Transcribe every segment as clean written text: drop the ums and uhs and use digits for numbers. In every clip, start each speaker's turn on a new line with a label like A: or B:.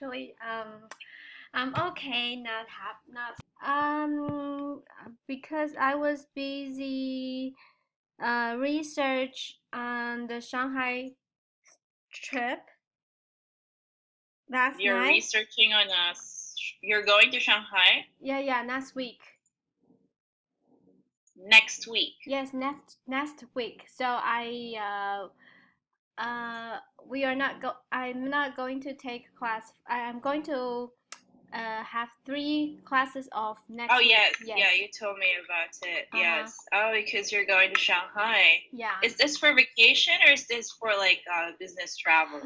A: actually. I'm okay, not because I was busy research on the Shanghai trip last
B: You're
A: night.
B: researching on us. You're going to Shanghai
A: Yeah, last week.
B: next week.
A: Yes, next week. So we are not go. I'm not going to take class. I'm going to have 3 classes off
B: Oh,
A: next week.
B: yes.
A: Yes.
B: Yeah, you told me about it.
A: Uh-huh.
B: Yes. Oh, because you're going to Shanghai.
A: Yeah.
B: Is this for vacation or is this for like business travel?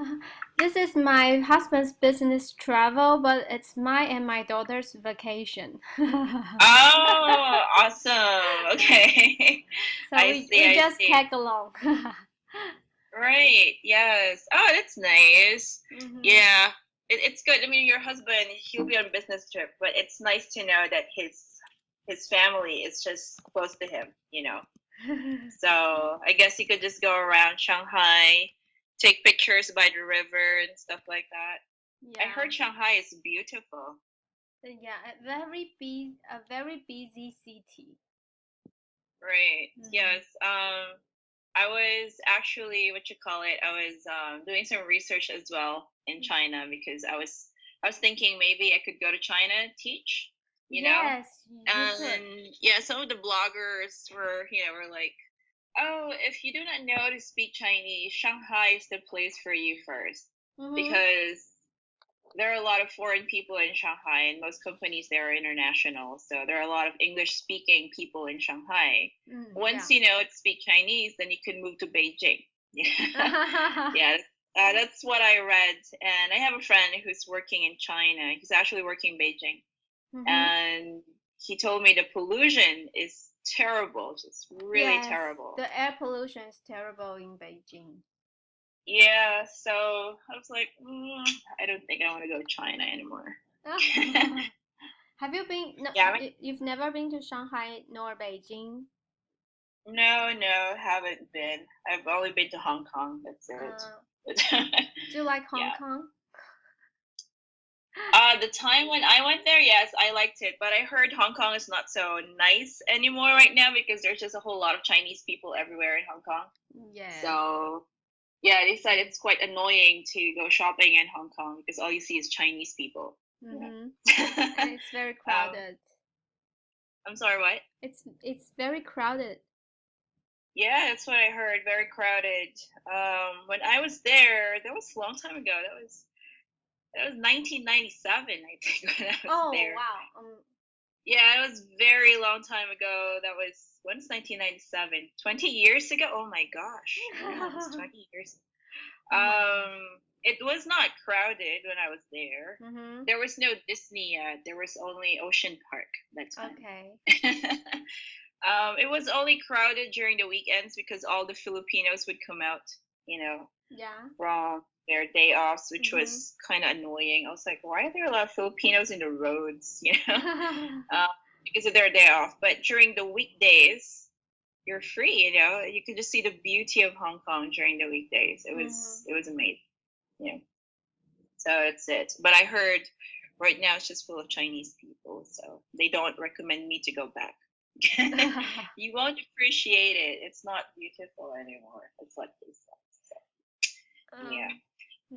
A: This is my husband's business travel, but it's my and my daughter's vacation.
B: Oh, awesome. Okay.
A: So
B: I
A: we
B: see,
A: we
B: I
A: just
B: see.
A: tag along.
B: Right. Yes. Oh, that's nice.
A: Hmm.
B: Yeah. It's good. I mean, your husband, he'll be on business trip, but it's nice to know that his family is just close to him. So I guess you could just go around Shanghai, take pictures by the river and stuff like that. I
A: Yeah.
B: heard Shanghai is beautiful.
A: Yeah, a very busy city.
B: Right.
A: Hmm.
B: Yes. I was actually, what you call it, I was doing some research as well in China because I was thinking maybe I could go to China and teach, you know?
A: Yes, you could.
B: And yeah, some of the bloggers were like, "Oh, if you do not know to speak Chinese, Shanghai is the place for you first
A: Mm-hmm.
B: because there are a lot of foreign people in Shanghai, and most companies there are international. So there are a lot of English speaking people in Shanghai.
A: Yeah.
B: Once you know to speak Chinese, then you can move to Beijing. Yeah, yeah. That's what I read. And I have a friend who's working in China. He's actually working in Beijing,
A: Mm-hmm.
B: and he told me the pollution is terrible, just really
A: Yes,
B: terrible.
A: the air pollution is terrible in Beijing.
B: Yeah, so I was like, I don't think I want to go to China anymore.
A: Have you been? No,
B: Yeah,
A: you've never been to Shanghai nor Beijing.
B: no, haven't been. I've only been to Hong Kong. That's
A: Uh,
B: it.
A: do you like Hong
B: Yeah.
A: Kong?
B: The time when I went there, yes, I liked it, but I heard Hong Kong is not so nice anymore right now because there's just a whole lot of Chinese people everywhere in Hong Kong.
A: Yes.
B: So, yeah, they said it's quite annoying to go shopping in Hong Kong because all you see is Chinese people.
A: Mm-hmm.
B: Yeah.
A: And it's very
B: um,
A: crowded.
B: I'm sorry, what?
A: It's very crowded.
B: Yeah, that's what I heard. Very crowded. When I was there, that was a long time ago. That was 1997, I think, when I was
A: Oh
B: there.
A: wow.
B: Yeah, it was very long time ago. That was when's 1997? 20 years ago? Oh my gosh. Yeah, it was 20 years.
A: Oh my god.
B: It was not crowded when I was there.
A: Mm-hmm.
B: There was no Disney yet. There was only Ocean Park that
A: Okay.
B: time. It was only crowded during the weekends because all the Filipinos would come out, you know,
A: Yeah.
B: from their day offs, which
A: Mm-hmm.
B: was kind of annoying. I was like, why are there a lot of Filipinos in the roads, um, because of their day off? But during the weekdays, you're free, you could just see the beauty of Hong Kong during the weekdays. It
A: Mm-hmm.
B: was it was amazing. Yeah. So that's it. But I heard right now it's just full of Chinese people, so they don't recommend me to go back. You won't appreciate it. It's not beautiful anymore. It's like this. So, yeah.
A: um.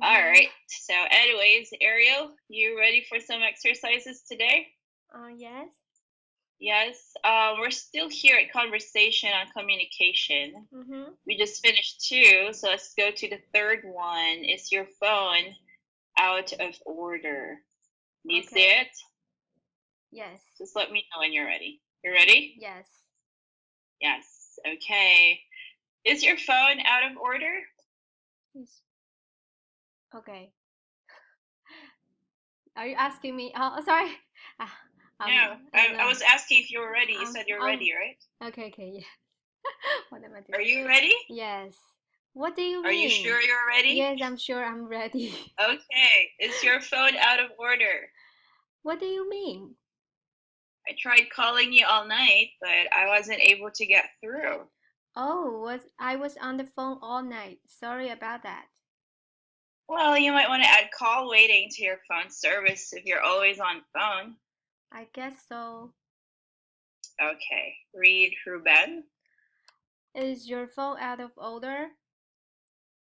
B: All
A: Mm-hmm.
B: right. So, anyways, Ariel, you ready for some exercises today?
A: Yes.
B: Yes. We're still here at conversation on communication.
A: Mm-hmm.
B: We just finished two, so let's go to the third one. Is your phone out of order? Do you see
A: Okay.
B: it?
A: Yes.
B: Just let me know when you're ready. You ready?
A: Yes.
B: Yes. Okay. Is your phone out of order?
A: Yes. Okay. Are you asking me? Oh, sorry. Ah,
B: No. I
A: no.
B: was asking if you were ready. You
A: Um,
B: said you're
A: um.
B: ready, right?
A: Okay. Yeah. What am I doing?
B: Are you ready?
A: Yes. What do you
B: Are you
A: mean?
B: sure you're ready?
A: Yes, I'm sure I'm ready.
B: Okay. Is your phone out of order?
A: What do you mean?
B: I tried calling you all night, but I wasn't able to get through.
A: Oh, was I was on the phone all night. Sorry about that.
B: Well, you might want to add call waiting to your phone service if you're always on phone.
A: I guess so.
B: Okay. Read Ruben.
A: Is your phone out of order?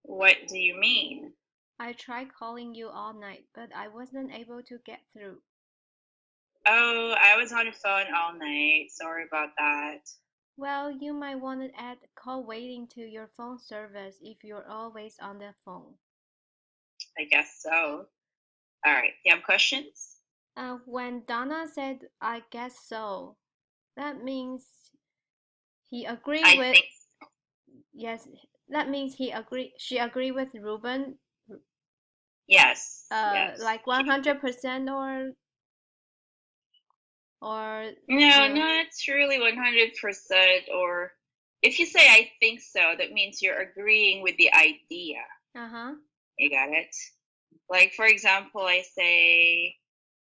B: What do you mean?
A: I tried calling you all night, but I wasn't able to get through.
B: Oh, I was on the phone all night. Sorry about that.
A: Well, you might want to add call waiting to your phone service if you're always on the phone.
B: I guess so. All right. You have questions?
A: When Donna said, I guess so, that means he agreed
B: I
A: with,
B: think
A: yes, that means she agreed with Ruben,
B: yes. Yes.
A: like 100% or
B: No,
A: the,
B: not really 100%. Or if you say I think so, that means you're agreeing with the idea.
A: uh-huh.
B: You got it? Like, for example, I say,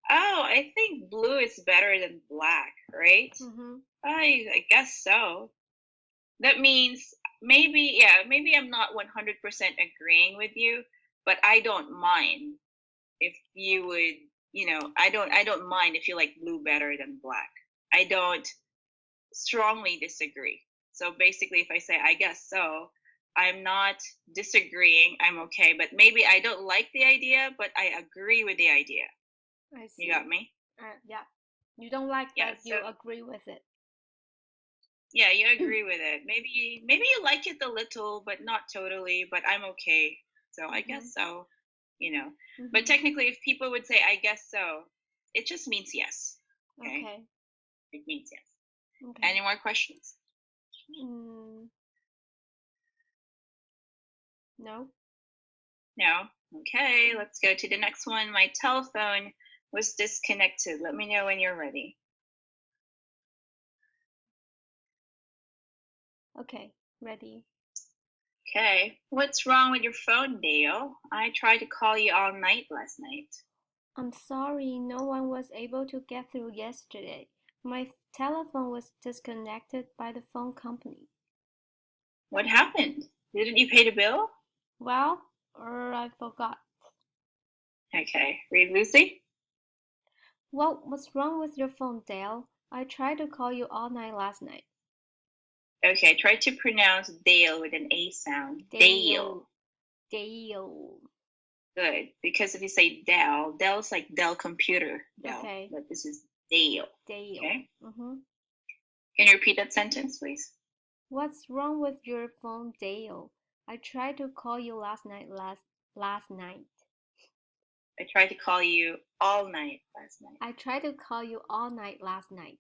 B: oh, I think blue is better than black, right?
A: Mm-hmm.
B: I guess so. That means maybe, yeah, maybe I'm not 100% agreeing with you, but I don't mind if you would, I don't mind if you like blue better than black. I don't strongly disagree. So basically, if I say I guess so, I'm not disagreeing. I'm okay, but maybe I don't like the idea, but I agree with the idea.
A: I see.
B: You got me?
A: Yeah. You don't like,
B: Yeah.
A: but
B: So
A: you agree with it.
B: yeah, you agree with it. Maybe you like it a little, but not totally. But I'm okay. So I
A: Mm-hmm.
B: guess so. You know. But
A: Mm-hmm.
B: technically, if people would say I guess so, it just means yes. Okay.
A: Okay.
B: It means yes.
A: Okay.
B: Any more questions?
A: No.
B: No? Okay, let's go to the next one. My telephone was disconnected. Let me know when you're ready.
A: Okay. Ready.
B: Okay. What's wrong with your phone, Dale? I tried to call you all night last night.
A: I'm sorry, no one was able to get through yesterday. My telephone was disconnected by the phone company.
B: What happened? Didn't you pay the bill?
A: Well, or I forgot.
B: Okay. Read Lucy.
A: What's wrong with your phone, Dale? I tried to call you all night last night.
B: Okay, try to pronounce Dale with an A sound. Dale.
A: Dale. Dale.
B: Good. Because if you say Dell, Dell's like Dell computer, Dell.
A: Okay.
B: But this is Dale.
A: Dale.
B: Okay.
A: Mm-hmm.
B: Can you repeat that sentence, please?
A: What's wrong with your phone, Dale? I tried to call you last night.
B: I tried to call you all night last night.
A: I tried to call you all night last night.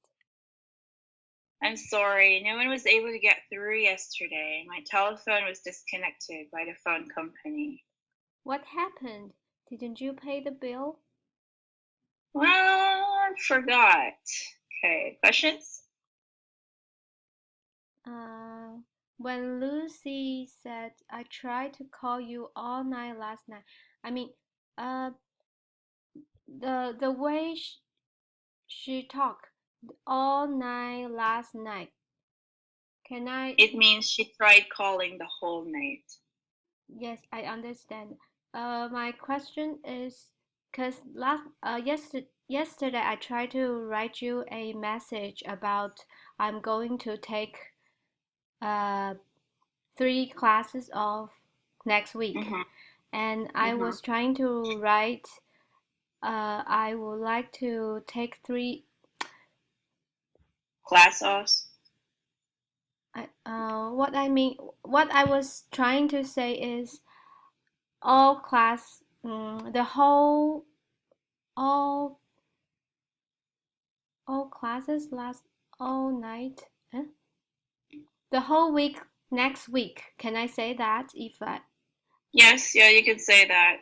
B: I'm sorry, no one was able to get through yesterday. My telephone was disconnected by the phone company.
A: What happened? Didn't you pay the bill?
B: Well, I forgot. Okay, questions?
A: Uh, when Lucy said, I tried to call you all night last night. I mean, uh, the way she talked all night last night. Can I?
B: It means she tried calling the whole night.
A: Yes, I understand. My question is, cause yesterday I tried to write you a message about I'm going to take uh 3 classes of next week,
B: Mm-hmm.
A: and I
B: Mm-hmm.
A: was trying to write. I would like to take three.
B: Class offs.
A: What I was trying to say is all class, the whole, all, all classes last all night. Huh? The whole week next week. Can I say that if I
B: Yes, yeah, you could say that.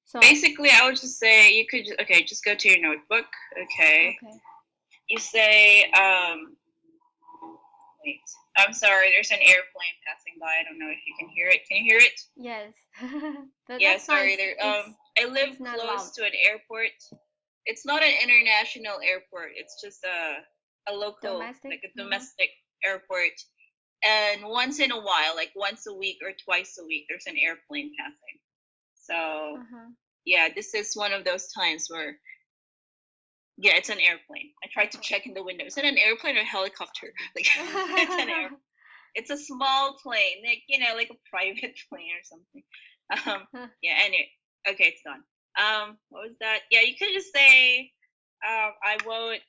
A: so
B: Basically, I would just say you could, okay, just go to your notebook. Okay.
A: okay.
B: You say, wait, I'm sorry, there's an airplane passing by. I don't know if you can hear it. Can you hear it?
A: Yes. But
B: Yeah,
A: that's fine.
B: sorry. There. I live
A: It's not
B: close
A: loud.
B: to an airport. It's not an international airport. It's just a local,
A: Domestic?
B: like a domestic airport. And once in a while, like once a week or twice a week, there's an airplane passing. So
A: Uh-huh.
B: yeah, this is one of those times where yeah, it's an airplane. I tried to check in the window. Is it an airplane or a helicopter? Like it's an air. It's a small plane, like like a private plane or something. Yeah. Anyway, okay, it's gone. What was that? Yeah, you could just say, I won't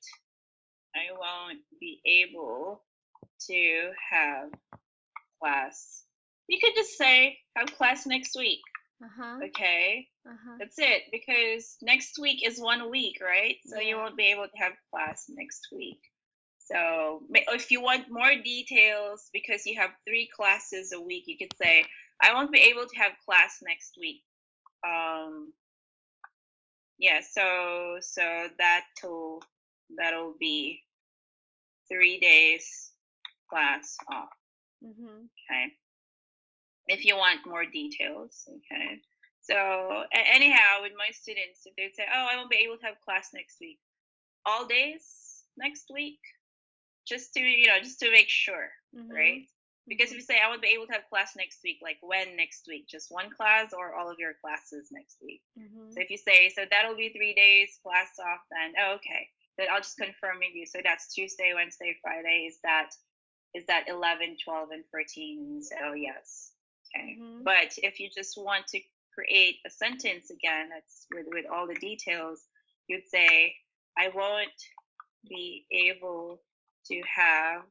B: be able to have class. You could just say have class next week.
A: Uh-huh.
B: Okay.
A: Uh-huh.
B: That's it, because next week is 1 week, right? So you
A: Yeah.
B: won't be able to have class next week. So if you want more details, because you have 3 classes a week, you could say, I won't be able to have class next week. Yeah, so that'll be 3 days class off.
A: Mm-hmm.
B: Okay. If you want more details, okay. So anyhow, with my students, if they say, oh, I won't be able to have class next week, all days next week, just to make sure,
A: Mm-hmm.
B: right? Because if you say I won't be able to have class next week, like when next week, just one class or all of your classes next week.
A: Mm-hmm.
B: So if you say, so that'll be 3 days class off, then okay, then I'll just confirm with you. So that's Tuesday, Wednesday, Friday. Is that 11, 12, and 14? So yes. Okay.
A: Mm-hmm.
B: But if you just want to create a sentence again, that's with all the details, you'd say, I won't be able to have,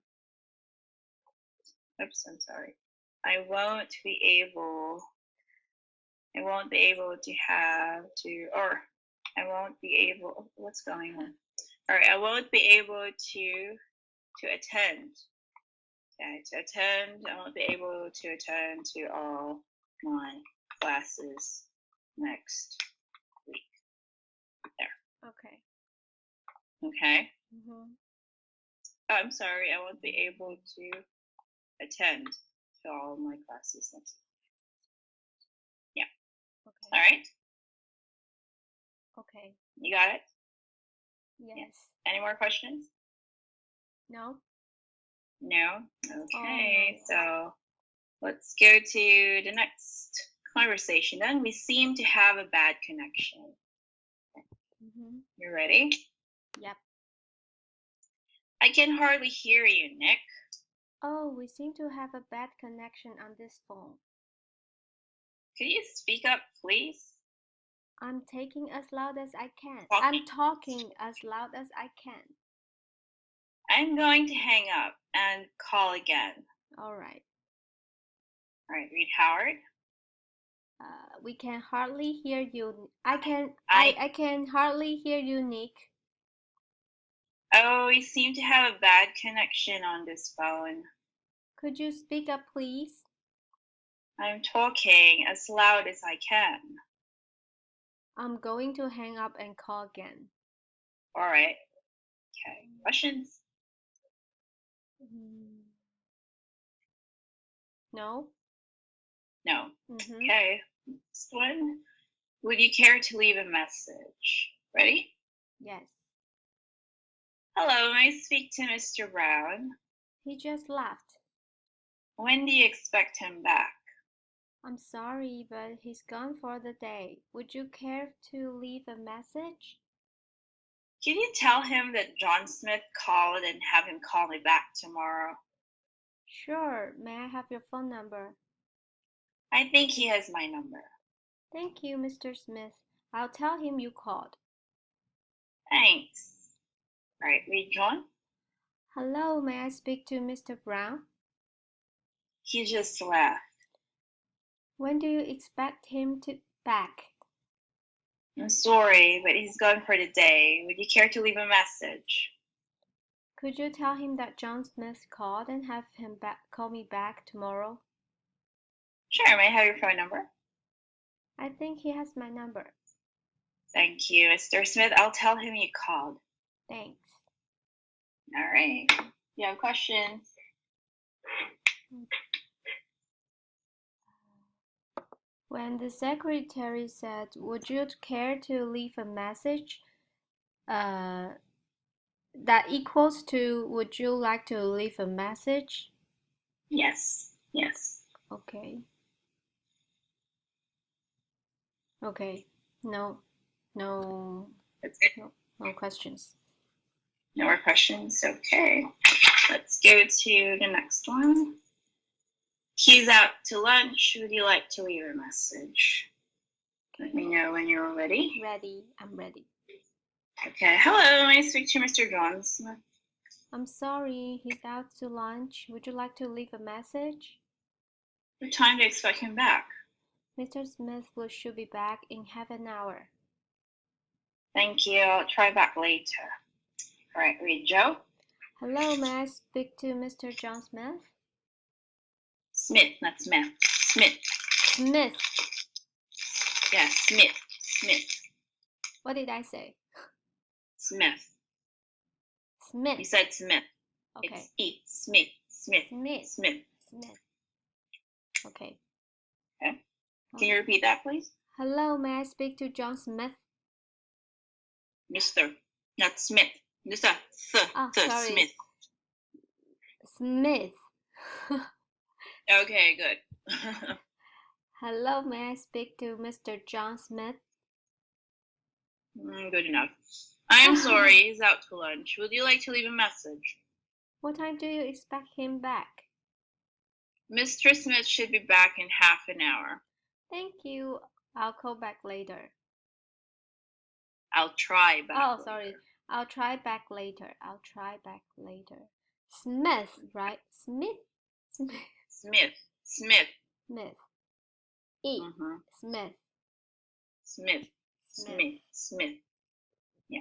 B: oops, I'm sorry. I won't be able to have to, or I won't be able, what's going on? All right, I won't be able to attend. Okay, I won't be able to attend to all my classes next week. There.
A: Okay.
B: Okay.
A: Mm-hmm.
B: Oh, I'm sorry, I won't be able to attend to all my classes next week. Yeah.
A: Okay.
B: All right.
A: Okay.
B: You got it?
A: Yes.
B: Yeah. Any more questions?
A: No?
B: No?
A: Oh,
B: Okay,
A: no.
B: so let's go to the next conversation. Then we seem to have a bad connection.
A: Mm-hmm.
B: You ready?
A: Yep.
B: I can hardly hear you, Nick.
A: Oh, we seem to have a bad connection on this phone.
B: Could you speak up, please?
A: I'm taking as loud as I can.
B: Talking.
A: I'm talking as loud as I can.
B: I'm going to hang up and call again.
A: All right.
B: All right, read Howard.
A: We can hardly hear you. I
B: I
A: can hardly hear you, Nick.
B: Oh, we seem to have a bad connection on this phone.
A: Could you speak up, please?
B: I'm talking as loud as I can.
A: I'm going to hang up and call again.
B: All right. Okay. Questions?
A: No?
B: No.
A: Mm-hmm.
B: Okay. Next one. Would you care to leave a message? Ready?
A: Yes.
B: Hello, may I speak to Mr. Brown?
A: He just left.
B: When do you expect him back?
A: I'm sorry, but he's gone for the day. Would you care to leave a message?
B: Can you tell him that John Smith called and have him call me back tomorrow?
A: Sure. May I have your phone number?
B: I think he has my number.
A: Thank you, Mr. Smith. I'll tell him you called.
B: Thanks. All right, read John.
A: Hello, may I speak to Mr. Brown?
B: He just left.
A: When do you expect him to back?
B: I'm sorry, but he's gone for the day. Would you care to leave a message?
A: Could you tell him that John Smith called and have him call me back tomorrow?
B: Sure, may I have your phone number?
A: I think he has my number.
B: Thank you, Mr. Smith. I'll tell him you called.
A: Thanks.
B: All right. You have questions?
A: When the secretary said, would you care to leave a message? That equals to, would you like to leave a message?
B: Yes. Yes.
A: Okay. Okay. No, no,
B: That's it.
A: no questions.
B: No more questions. Okay. Let's go to the next one. He's out to lunch. Would you like to leave a message? Let me know when you're ready.
A: Ready. I'm ready.
B: Okay. Hello, may I speak to Mr. John Smith?
A: I'm sorry, he's out to lunch. Would you like to leave a message?
B: What time do you expect him back?
A: Mr. Smith should be back in half an hour.
B: Thank you. I'll try back later. All right, read Joe.
A: Hello, may I speak to Mr. John Smith?
B: Smith, not Smith. Smith.
A: Smith.
B: Yeah, Smith. Smith.
A: What did I say?
B: Smith.
A: Smith.
B: You said Smith.
A: Okay.
B: It's E. Smith. Smith.
A: Smith.
B: Smith.
A: Smith. Okay.
B: Okay. Can you repeat that, please?
A: Hello, may I speak to John Smith?
B: Mr. Not Smith. This
A: Sorry.
B: Smith.
A: Smith.
B: Okay, good.
A: Hello, may I speak to Mr. John Smith?
B: Good enough. I'm sorry, he's out to lunch. Would you like to leave a message?
A: What time do you expect him back?
B: Mr. Smith should be back in half an hour.
A: Thank you. I'll call back later.
B: I'll try back later.
A: Sorry. I'll try back later. I'll try back later. Smith, right? Smith? Smith.
B: Smith. Smith.
A: Smith. E.
B: Mm-hmm.
A: Smith.
B: Smith. Smith. Smith. Yeah.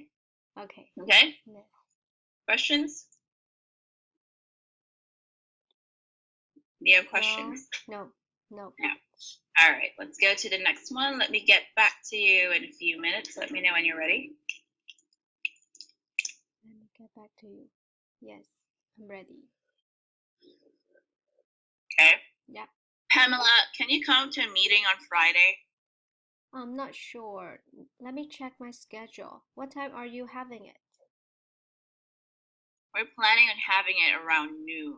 A: Okay.
B: Okay?
A: Smith.
B: Questions? Do you have questions?
A: No.
B: No. All right, let's go to the next one. Let me get back to you in a few minutes. Let me know when you're ready.
A: Let me get back to you. Yes, I'm ready.
B: Okay.
A: Yeah.
B: Pamela, can you come to a meeting on Friday?
A: I'm not sure. Let me check my schedule. What time are you having it?
B: We're planning on having it around noon.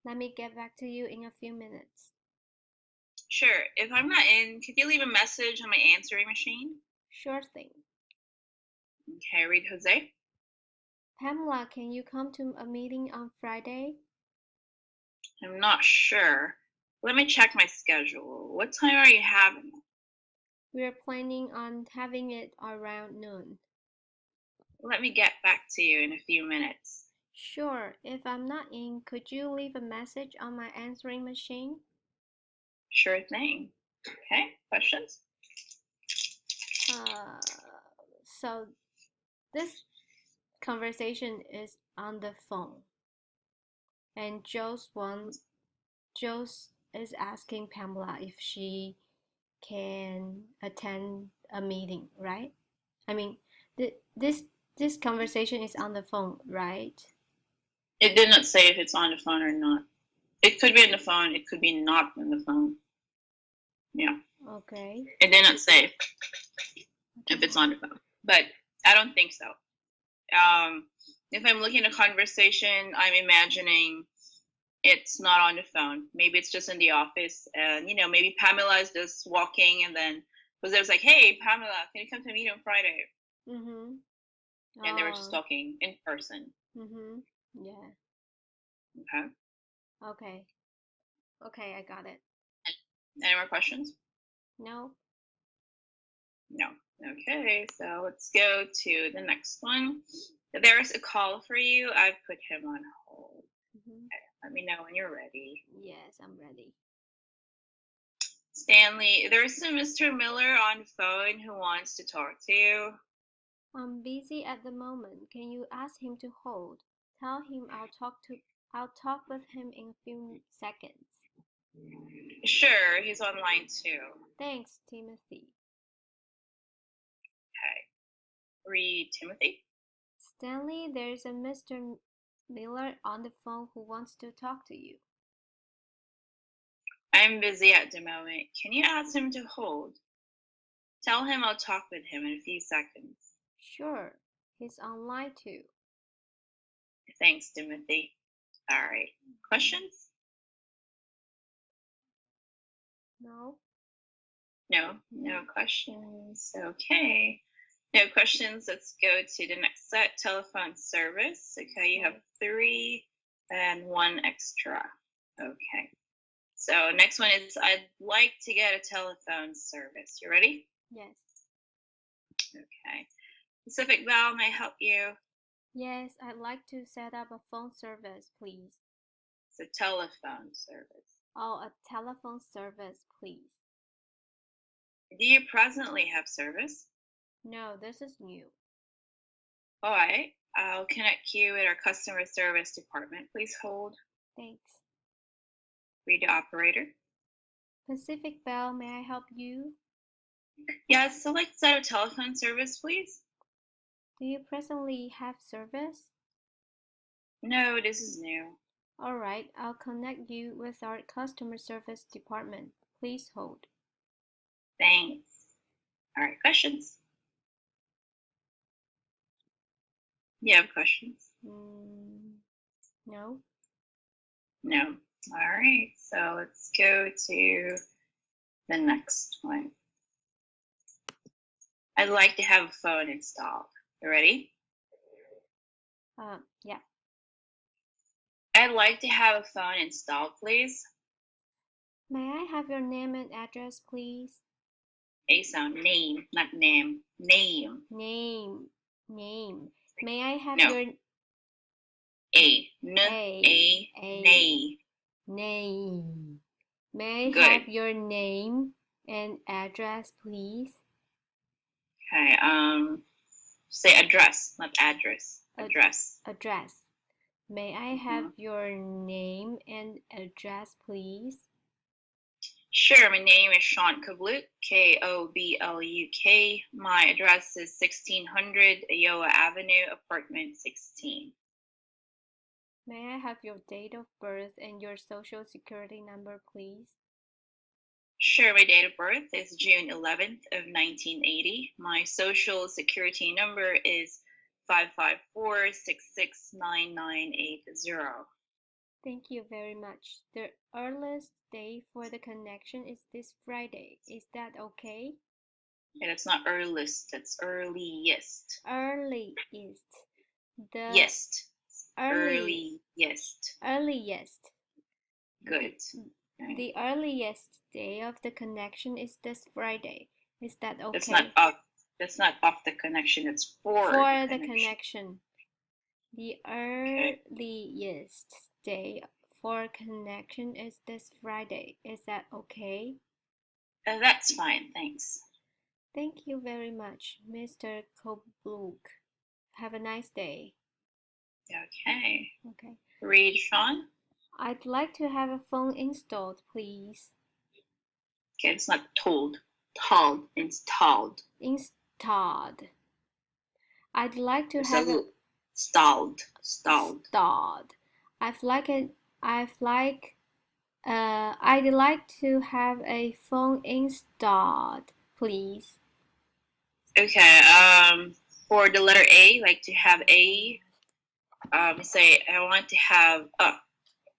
A: Let me get back to you in a few minutes.
B: Sure. If I'm not in, could you leave a message on my answering machine?
A: Sure thing.
B: Okay, read Jose.
A: Pamela, can you come to a meeting on Friday?
B: I'm not sure. Let me check my schedule. What time are you having it?
A: We're planning on having it around noon.
B: Let me get back to you in a few minutes.
A: Sure. If I'm not in, could you leave a message on my answering machine?
B: Sure thing. Okay, questions?
A: So this conversation is on the phone, and Joe's is asking Pamela if she can attend a meeting, right? I mean, this conversation is on the phone, right?
B: It did not say if it's on the phone or not. It could be on the phone. It could be not on the phone. Yeah.
A: Okay.
B: It did not say if it's on the phone, but I don't think so. If I'm looking at a conversation, I'm imagining it's not on the phone. Maybe it's just in the office, and maybe Pamela is just walking, and then Jose was like, "Hey, Pamela, can you come to meet on Friday?"
A: Mm-hmm.
B: And they were just talking in person.
A: Mm-hmm. Yeah.
B: Okay.
A: Okay. Okay, I got it.
B: Any more questions?
A: No?
B: No. Okay, so let's go to the next one. There's a call for you. I've put him on hold.
A: Mm-hmm.
B: Okay, let me know when you're ready.
A: Yes, I'm ready.
B: Stanley, there's a Mr. Miller on the phone who wants to talk to you.
A: I'm busy at the moment. Can you ask him to hold? Tell him I'll talk with him in a few seconds.
B: Sure, he's online too.
A: Thanks, Timothy.
B: Okay. Read Timothy.
A: Stanley, there's a Mr. Miller on the phone who wants to talk to you.
B: I'm busy at the moment. Can you ask him to hold? Tell him I'll talk with him in a few seconds.
A: Sure, he's online too.
B: Thanks, Timothy. All right. Questions?
A: No?
B: No questions. Okay. No questions. Let's go to the next set, telephone service. Okay, you have 3 and 1 extra. Okay. So next one is I'd like to get a telephone service. You ready?
A: Yes.
B: Okay. Pacific Bell, may I help you?
A: Yes, I'd like to set up a phone service, please.
B: It's a telephone service.
A: Oh, a telephone service, please.
B: Do you presently have service?
A: No, this is new.
B: All right. I'll connect you with our customer service department. Please hold.
A: Thanks.
B: Read the operator.
A: Pacific Bell, may I help you?
B: Yes, select set of telephone service, please.
A: Do you presently have service?
B: No, this is new.
A: All right, I'll connect you with our customer service department. Please hold.
B: Thanks. All right, questions? You have questions?
A: No.
B: No. All right, so let's go to the next one. I'd like to have a phone installed. You ready?
A: Yeah.
B: I'd like to have a phone installed, please.
A: May I have your name and address, please?
B: A sound, name, not name. Name.
A: Name. May I have
B: No.
A: your
B: nay.
A: name? May I
B: Good.
A: have your name and address, please?
B: Okay. Say address, not address. Address.
A: Address. May I have your name and address, please?
B: Sure. My name is Sean Kobluk, Kobluk. My address is 1600 Iowa Avenue, apartment 16.
A: May I have your date of birth and your social security number, please?
B: Sure. My date of birth is June 11th of 1980. My social security number is 554-669-980.
A: Thank you very much. The earliest day for the connection is this Friday. Is that okay?
B: And it's not earliest, it's earliest.
A: Earliest.
B: Earliest.
A: Earliest.
B: Good. Okay.
A: The earliest day of the connection is this Friday. Is that okay?
B: That's not off the connection, it's for
A: the connection. The earliest day for connection is this Friday. Is that okay?
B: That's fine, thanks.
A: Thank you very much, Mr. Kobluk. Have a nice day.
B: Okay.
A: Okay.
B: Read, Sean.
A: I'd like to have a phone installed, please.
B: Okay, it's not told. Installed.
A: Installed. I'd like to
B: There's
A: have
B: a stalled.
A: I'd like to have a phone installed, please.
B: Okay. For the letter A, like to have a. Say I want to have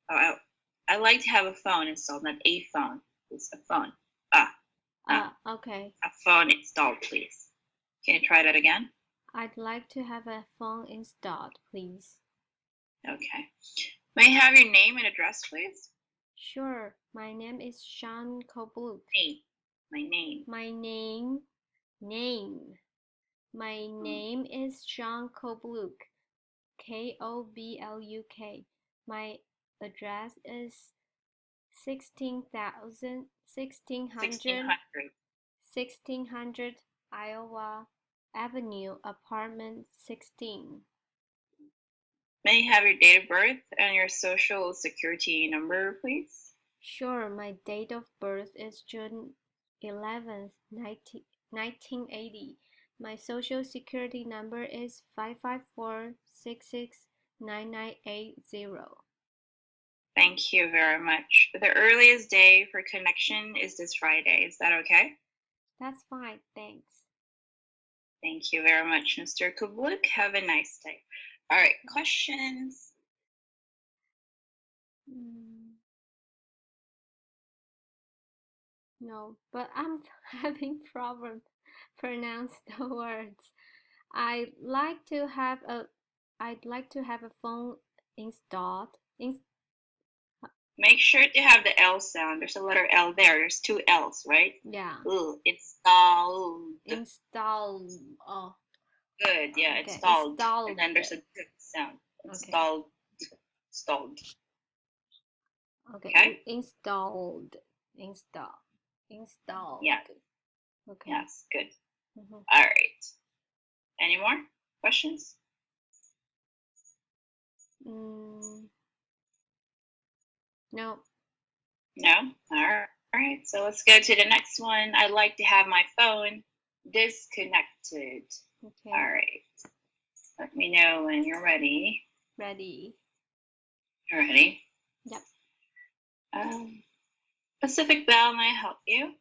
B: I like to have a phone installed, not a phone. It's a phone.
A: Okay.
B: A phone installed, please. Can you try that again?
A: I'd like to have a phone installed, please.
B: Okay. May I have your name and address, please?
A: Sure. My name is Sean Kobluk.
B: My name.
A: My name is Sean Kobluk. Kobluk. My address is 1600 Iowa Avenue, apartment 16.
B: May I have your date of birth and your social security number, please?
A: Sure, my date of birth is June 11th, 1980. My social security number is 554-669980.
B: Thank you very much. The earliest day for connection is this Friday. Is that okay?
A: That's fine, thanks.
B: Thank you very much, Mr. Kubluk. Have a nice day. All right, questions?
A: No, but I'm having problem pronounce the words. I like to have a I'd like to have a phone installed.
B: Make sure to have the L sound. There's a letter L there. There's two L's, right?
A: Yeah,
B: Ooh, installed.
A: install. Oh,
B: Good, yeah,
A: okay,
B: installed. And
A: installed.
B: then there's a D sound.
A: Okay,
B: Installed. Installed.
A: okay,
B: Okay?
A: installed, installed.
B: Yeah,
A: Okay.
B: yes, good.
A: Mhm.
B: All right. Any more questions?
A: Mm, no.
B: No? All right. So let's go to the next one. I'd like to have my phone disconnected. All
A: Okay,
B: right. Let me know when you're ready.
A: ready.
B: You're ready.
A: Yep.
B: Um, Pacific Bell, may I help you?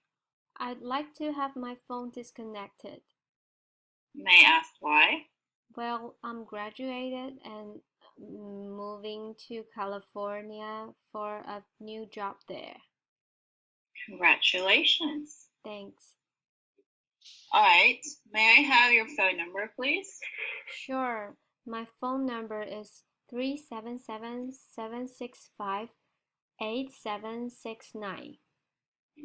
A: I'd like to have my phone disconnected.
B: May I ask why?
A: Well, I'm graduated and moving to California for a new job there.
B: Congratulations.
A: Thanks.
B: All right. May I have your phone number, please?
A: Sure. My phone number is 377-765-8769.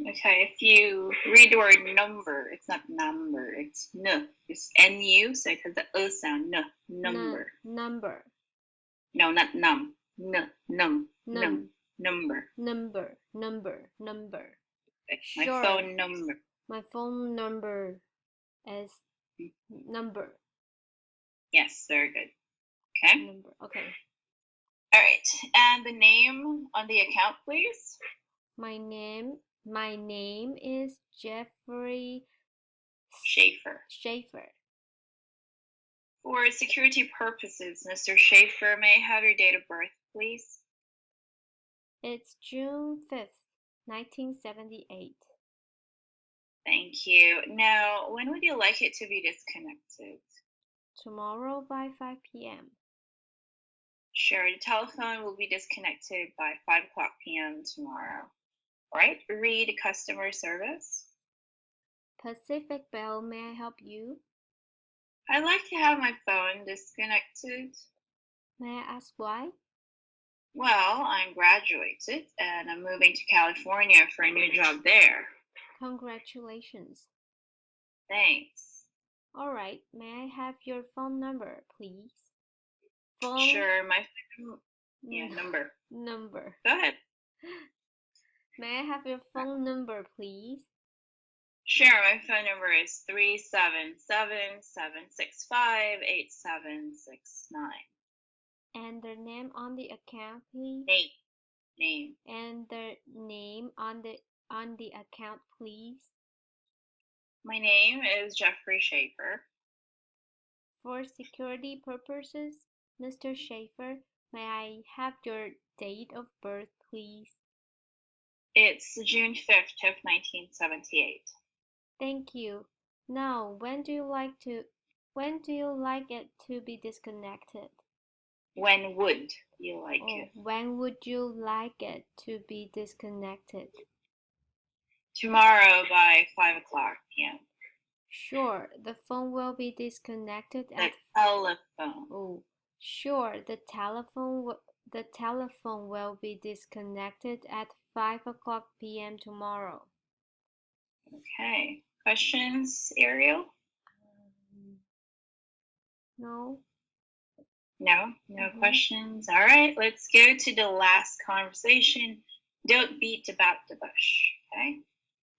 B: Okay, if you read the word number, it's not number, it's n. It's nu, so it has the sound. N, number.
A: Number.
B: No, not num. N, num, num,
A: Num.
B: number.
A: Number.
B: Okay, my
A: Sure.
B: phone number.
A: My phone number is number.
B: Yes, very good. Okay.
A: Number. Okay.
B: All right, and the name on the account, please.
A: My name is Jeffrey
B: Schaefer.
A: Schaefer.
B: For security purposes, Mr. Schaefer, may I have your date of birth, please?
A: It's June 5th, 1978.
B: Thank you. Now, when would you like it to be disconnected?
A: Tomorrow by 5 p.m.
B: Sure, the telephone will be disconnected by 5 o'clock p.m. tomorrow. All right, read customer service.
A: Pacific Bell, may I help you?
B: I'd like to have my phone disconnected.
A: May I ask why?
B: Well, I'm graduated and I'm moving to California for a new job there.
A: Congratulations.
B: Thanks.
A: All right, may I have your phone number, please? Phone
B: Sure, my number.
A: number.
B: Go ahead.
A: May I have your phone number, please?
B: Sure, my phone number is 377-765-8769.
A: And the name on the account, please?
B: Name.
A: And the name on the account, please?
B: My name is Jeffrey Schaefer.
A: For security purposes, Mr. Schaefer, may I have your date of birth, please?
B: It's June 5th of 1978.
A: Thank you. Now, when do you like it to be disconnected?
B: When would you like
A: Oh,
B: it?
A: when would you like it to be disconnected?
B: Tomorrow by 5 o'clock p.m.
A: Sure, the phone will be disconnected
B: The
A: at
B: telephone.
A: Oh, sure, the telephone will be disconnected at 5 o'clock p.m. tomorrow.
B: Okay. Questions, Ariel?
A: No?
B: No questions. All right, let's go to the last conversation. Don't beat about the bush. Okay,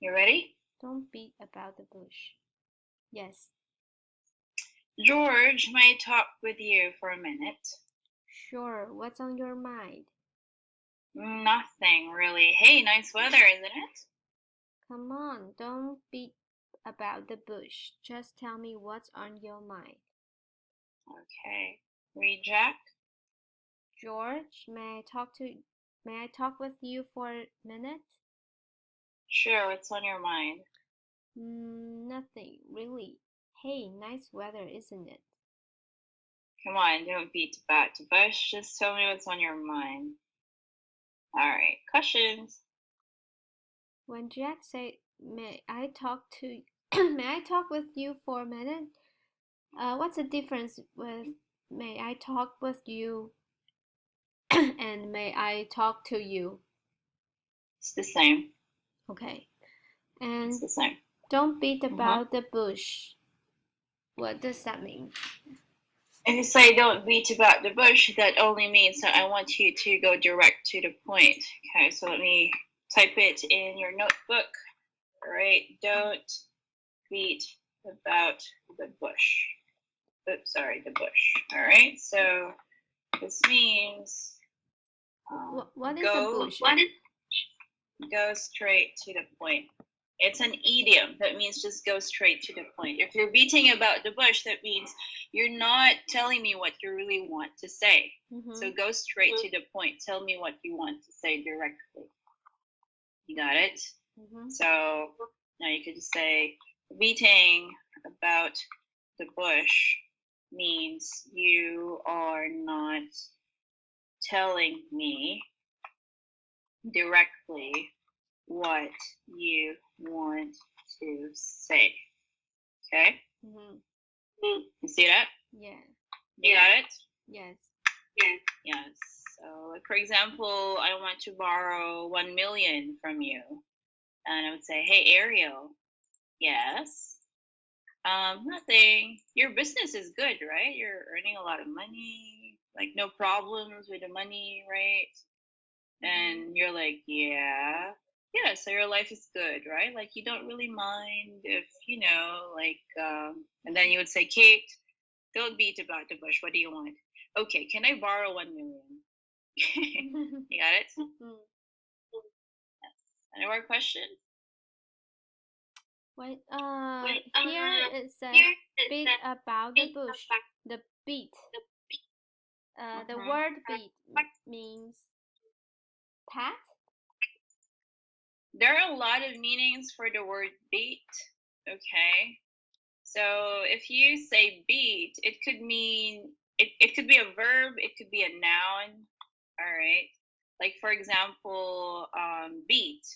B: you ready?
A: Don't beat about the bush. Yes.
B: George, may I talk with you for a minute?
A: Sure, what's on your mind?
B: Nothing really. Hey, nice weather, isn't it?
A: Come on, don't beat about the bush. Just tell me what's on your mind.
B: Okay. Reject.
A: George, may I talk with you for a minute?
B: Sure, what's on your mind?
A: Nothing, really. Hey, nice weather, isn't it?
B: Come on, don't beat about the bush. Just tell me what's on your mind. All right. Questions.
A: When Jack say, "May I talk to may I talk with you for a minute?" What's the difference with "May I talk with you" and "May I talk to you"?
B: It's the same.
A: Okay.
B: It's
A: And
B: the same.
A: "Don't beat about the bush." What does that mean?
B: If you say don't beat about the bush, that only means that I want you to go direct to the point. Okay, so let me type it in your notebook. All right, don't beat about the bush. Oops, sorry, the bush. All right, so this means
A: What is a
B: go
A: bush?
B: go straight to the point. It's an idiom. That means just go straight to the point. If you're beating about the bush, that means you're not telling me what you really want to say. So go straight to the point. Tell me what you want to say directly. You got it? So now you could just say beating about the bush means you are not telling me directly what you want to say. Okay? You see that?
A: Yeah.
B: You got it?
A: Yes.
B: Yes. So, like for example, I want to borrow 1 million from you, and I would say, "Hey, Ariel, yes. Nothing. Your business is good, right? You're earning a lot of money, like no problems with the money, right?" And you're like, "Yeah." Yeah, so your life is good, right? Like you don't really mind if, and then you would say, "Kate, don't beat about the bush. What do you want?" "Okay, can I borrow 1 million?" You got it? Yes. Any more questions?
A: Wait, here it says beat about the bush. The beat. The word beat means pat.
B: There are a lot of meanings for the word beat. Okay. So if you say beat, it could mean it could be a verb, it could be a noun. All right. Like for example, beat.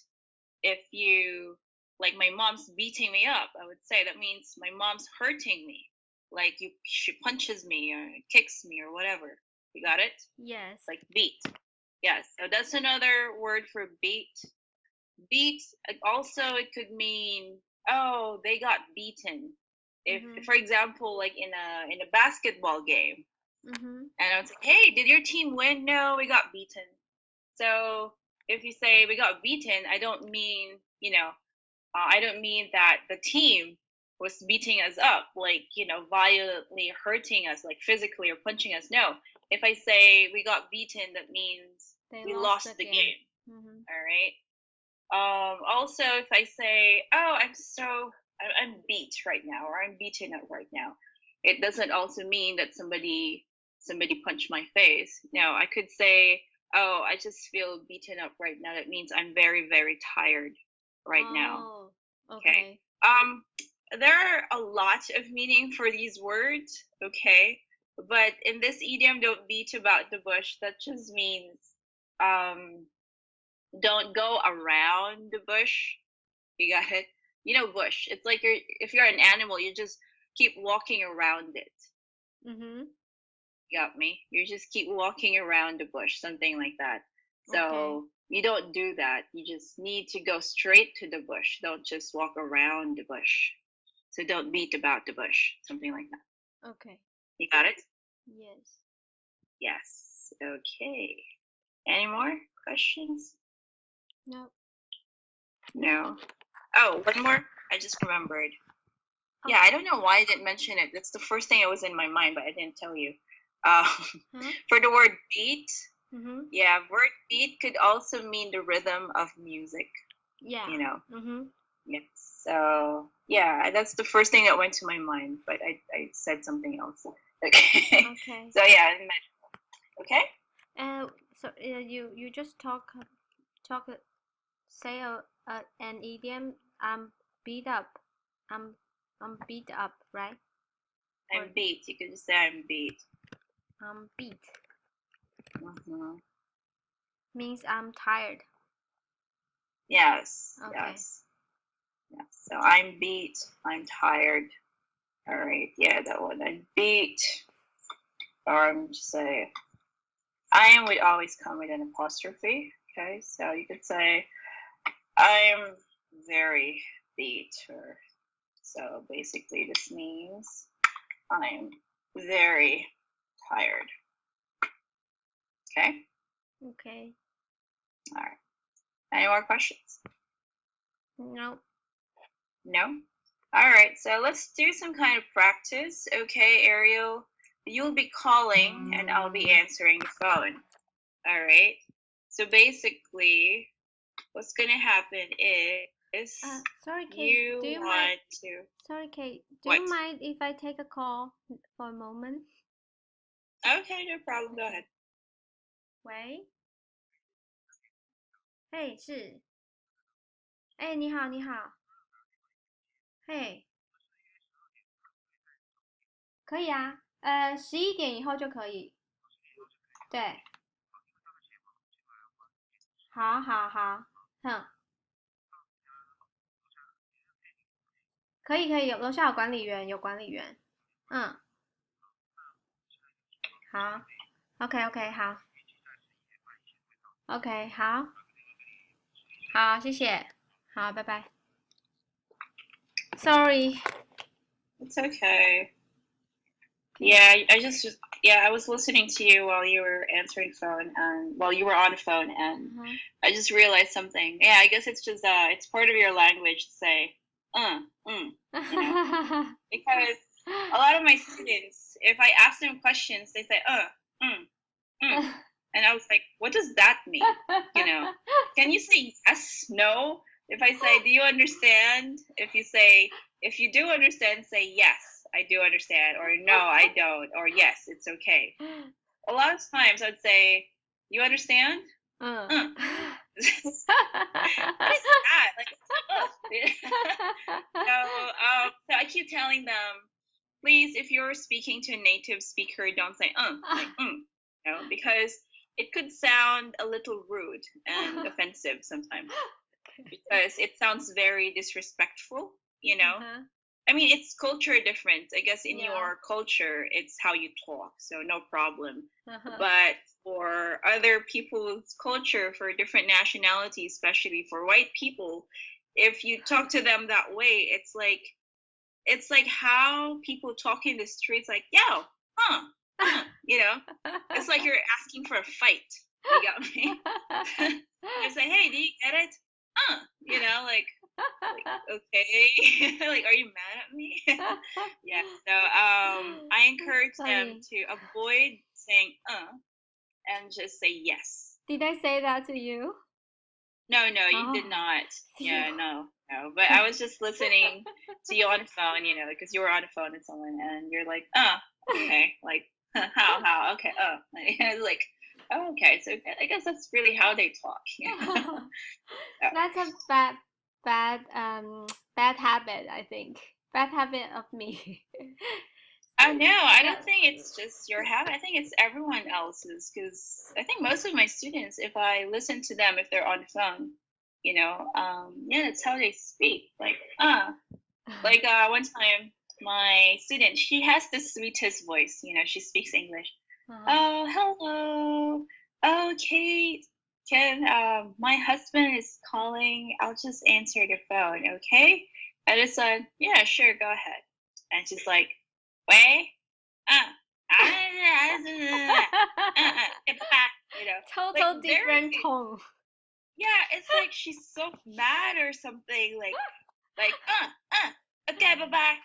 B: If you like my mom's beating me up, I would say that means my mom's hurting me. Like she punches me or kicks me or whatever. You got it?
A: Yes.
B: Like beat. Yes. So that's another word for beat. Beat also it could mean, oh, they got beaten. If for example, like in a basketball game, and I would say, "Hey, did your team win?" "No, we got beaten." So if you say we got beaten, I don't mean I don't mean that the team was beating us up, like violently hurting us, like physically or punching us. No, if I say we got beaten, that means we lost the game. All right. Also, if I say, "Oh, I'm beat right now," or "I'm beaten up right now," it doesn't also mean that somebody punched my face. No, I could say, "Oh, I just feel beaten up right now." That means I'm very, very tired right now. Okay. There are a lot of meaning for these words. Okay, but in this idiom, "don't beat about the bush," that just means don't go around the bush. You got it? Bush. It's like if you're an animal, you just keep walking around it. You got me? You just keep walking around the bush, something like that. So you don't do that. You just need to go straight to the bush. Don't just walk around the bush. So don't beat about the bush, something like that.
A: Okay.
B: You got it?
A: Yes.
B: Yes. Okay. Any more questions?
A: No.
B: No. Oh, one more. I just remembered. Yeah, I don't know why I didn't mention it. That's the first thing that was in my mind, but I didn't tell you. For the word beat, yeah, word beat could also mean the rhythm of music.
A: Yeah.
B: Yes. So yeah, that's the first thing that went to my mind, but I said something else. Okay.
A: Okay.
B: So yeah, okay.
A: So you just say an idiom. I'm beat up. I'm beat up, right?
B: I'm beat. You could just say I'm beat.
A: I'm beat. Means I'm tired.
B: Yes,
A: Okay.
B: yes, yes. So I'm beat. I'm tired. All right, yeah, that one. I'm beat. Or I'm just say I am would always come with an apostrophe. Okay, so you could say I'm very beat. Or so basically, this means I'm very tired. Okay.
A: Okay.
B: All right. Any more questions?
A: No.
B: No? All right, so let's do some kind of practice. Okay, Ariel, you'll be calling and I'll be answering the phone. All right. So basically, what's going to happen is
A: Sorry, Kate.
B: you
A: Do you mind?
B: want to.
A: Sorry, Kate. Do
B: What?
A: you mind if I take a call for a moment?
B: Okay, no problem. Go
A: Okay.
B: ahead.
A: 喂，嘿，是，哎，你好，你好，嘿，可以啊，11点以后就可以，对，好，好，好，哼，可以，可以，楼下有管理员，有管理员，嗯，好，OK，OK，好，OK，好，好，谢谢，好，拜拜，Sorry，It's
B: okay. Yeah, I was listening to you while you were answering phone and while you were on the phone, and I just realized something. Yeah, I guess it's just it's part of your language to say you know, because a lot of my students, if I ask them questions, they say and I was like, what does that mean? You know, can you say yes, no? If I say, do you understand? If you do understand, say yes, I do understand, or no, I don't, or yes, it's okay. A lot of times I'd say, you understand? What is that? Like, so I keep telling them, please, if you're speaking to a native speaker, don't say like you know, because it could sound a little rude and offensive sometimes because it sounds very disrespectful, you know. I mean, it's culture different. I guess in your culture, it's how you talk, so no problem. But for other people's culture, for different nationalities, especially for white people, if you talk to them that way, it's like how people talk in the streets, like, yo, you know, it's like you're asking for a fight. You got me? You say, hey, do you get it? You know, like okay, like, are you mad at me? Yeah. So I encourage them to avoid saying and just say yes.
A: Did I say that to you?
B: No, no, you did not. Yeah, no, no. But I was just listening to you on the phone, you know, because you were on the phone with someone, and you're like, okay, like, how, okay, and like, oh, okay. So I guess that's really how they talk. You know? So,
A: That's a bad habit, I think. Bad habit of me.
B: oh no, I don't think it's just your habit. I think it's everyone else's because I think most of my students, if I listen to them, if they're on the phone, you know, yeah, that's how they speak. Like, like one time, my student, she has the sweetest voice. You know, she speaks English. Oh, hello. Oh, Kate. Can my husband is calling. I'll just answer the phone, okay? I just said, yeah, sure, go ahead. And she's like, wait, you know,
A: Total
B: like
A: different
B: very,
A: tone.
B: yeah, it's like she's so mad or something, like, okay, bye bye,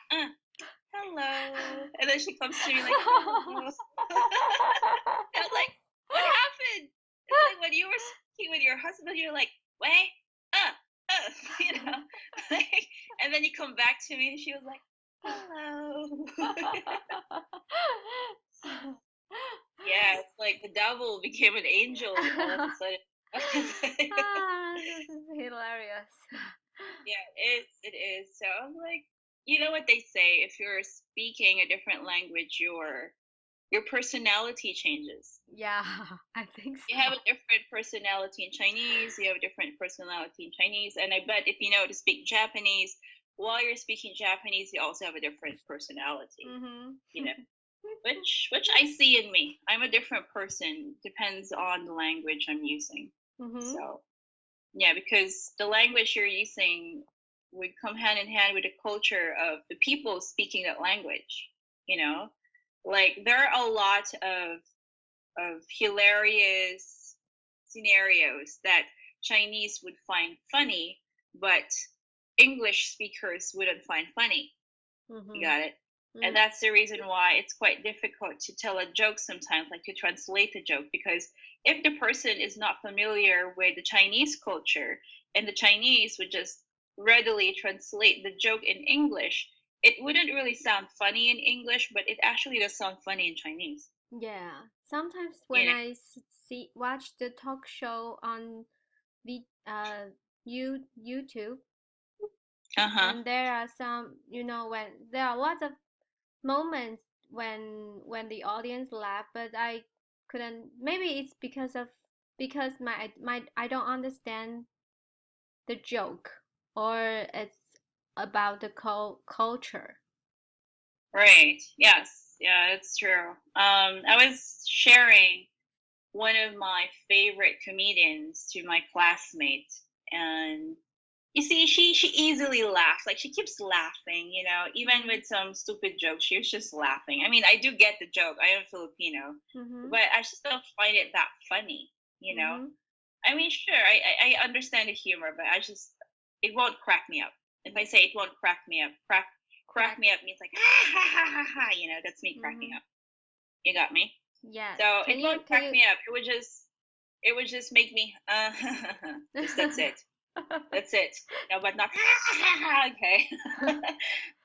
B: hello, and then she comes to me like, hello. I was like, what happened? It's like when you were speaking with your husband, you're like, wait, you know, like, and then you come back to me, and she was like, hello. Yeah, it's like the devil became an angel all of a sudden.
A: This is hilarious.
B: Yeah, it is. So I'm like, you know what they say, if you're speaking a different language, your personality changes.
A: Yeah, I think
B: You
A: so.
B: have a different personality in Chinese, you have a different personality in Chinese, and I bet if you know to speak Japanese, while you're speaking Japanese, you also have a different personality, you know, which I see in me. I'm a different person, depends on the language I'm using. So, yeah, because the language you're using would come hand in hand with the culture of the people speaking that language, you know? Like there are a lot of hilarious scenarios that Chinese would find funny, but English speakers wouldn't find funny. You got it? And that's the reason why it's quite difficult to tell a joke sometimes, like to translate a joke, because if the person is not familiar with the Chinese culture and the Chinese would just readily translate the joke in English, it wouldn't really sound funny in English, but it actually does sound funny in Chinese.
A: Yeah, sometimes
B: You
A: when
B: know?
A: I watch the talk show on the YouTube,
B: Uh huh.
A: and there are some, when there are lots of moments when the audience laugh, but I couldn't. Maybe it's because my I don't understand the joke, or it's about the culture.
B: Right. Yes. Yeah, it's true. I was sharing one of my favorite comedians to my classmate, and you see, she easily laughs. Like she keeps laughing, you know, even with some stupid jokes. She was just laughing. I mean, I do get the joke. I am Filipino,
A: Mhm.
B: but I just don't find it that funny, you know.
A: Mhm.
B: I mean, sure, I understand the humor, but I just it won't crack me up. If I say it won't crack me up, crack
A: Crack.
B: me up means like ha ha ha ha ha. You know, that's me cracking
A: Mhm.
B: up. You got me.
A: Yes.
B: So it
A: Can you
B: won't
A: can
B: crack
A: you
B: me up. It would just make me just that's it. That's it. No, but not okay.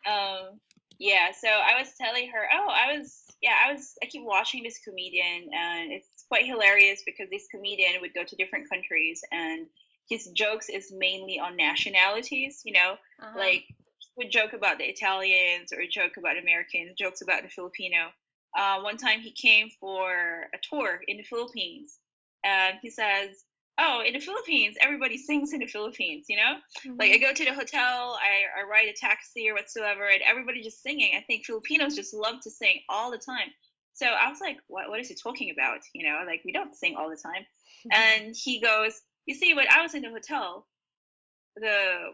B: um yeah, so I was telling her, oh, I keep watching this comedian, and it's quite hilarious because this comedian would go to different countries, and his jokes is mainly on nationalities, you know,
A: Uh-huh.
B: like he would joke about the Italians or joke about Americans, jokes about the Filipino. One time he came for a tour in the Philippines, and he says, oh, in the Philippines, everybody sings in the Philippines, you know? Like I
A: Mhm.
B: go to the hotel, I ride a taxi or whatsoever, and everybody just singing. I think Filipinos just love to sing all the time. So I was like, what is he talking about? You know, like we don't sing all the time. And he goes, you see, when I was in the hotel, the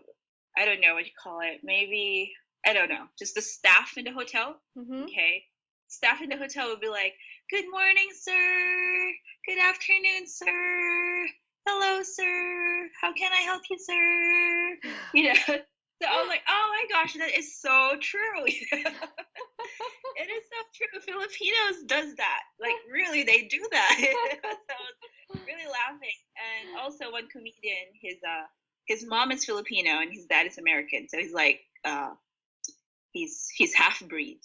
B: I don't know what you call it, maybe I don't know, just the staff in the hotel,
A: Mhm.
B: okay? Staff in the hotel would be like, good morning, sir. Good afternoon, sir. Hello, sir. How can I help you, sir? You know, so I was like, oh my gosh, that is so true. It is so true. Filipinos does that. Like really, they do that. So I was really laughing. And also one comedian, his mom is Filipino and his dad is American. So he's like he's half breed.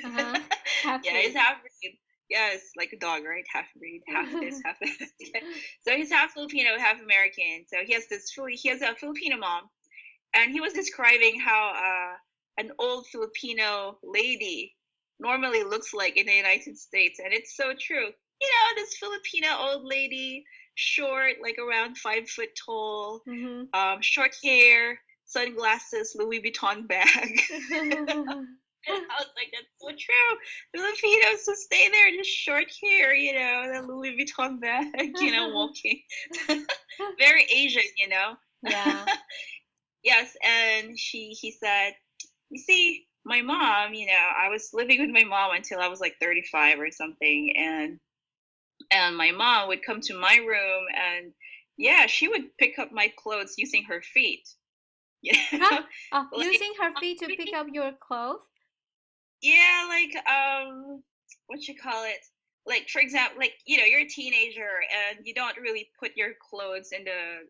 A: Uh-huh. Half
B: Yeah, he's
A: breed.
B: half breed. Yeah, it's like a dog, right? Half breed, half this, half that. So he's half Filipino, half American. So he has a Filipino mom, and he was describing how an old Filipino lady normally looks like in the United States, and it's so true. You know, this Filipino old lady, short, like around 5 foot tall,
A: Mhm.
B: short hair, sunglasses, Louis Vuitton bag. And I was like, that's so true. Filipinos who stay there, just short hair, you know, the Louis Vuitton bag, you know, walking. Very Asian, you know.
A: Yeah.
B: Yes, and he said, you see, my mom, you know, I was living with my mom until I was like 35 or something, and my mom would come to my room, and yeah, she would pick up my clothes using her feet. You
A: Huh?
B: know,
A: Oh,
B: like
A: using her feet to pick up your clothes?
B: yeah, like what you call it? Like for example, like you know, you're a teenager and you don't really put your clothes in the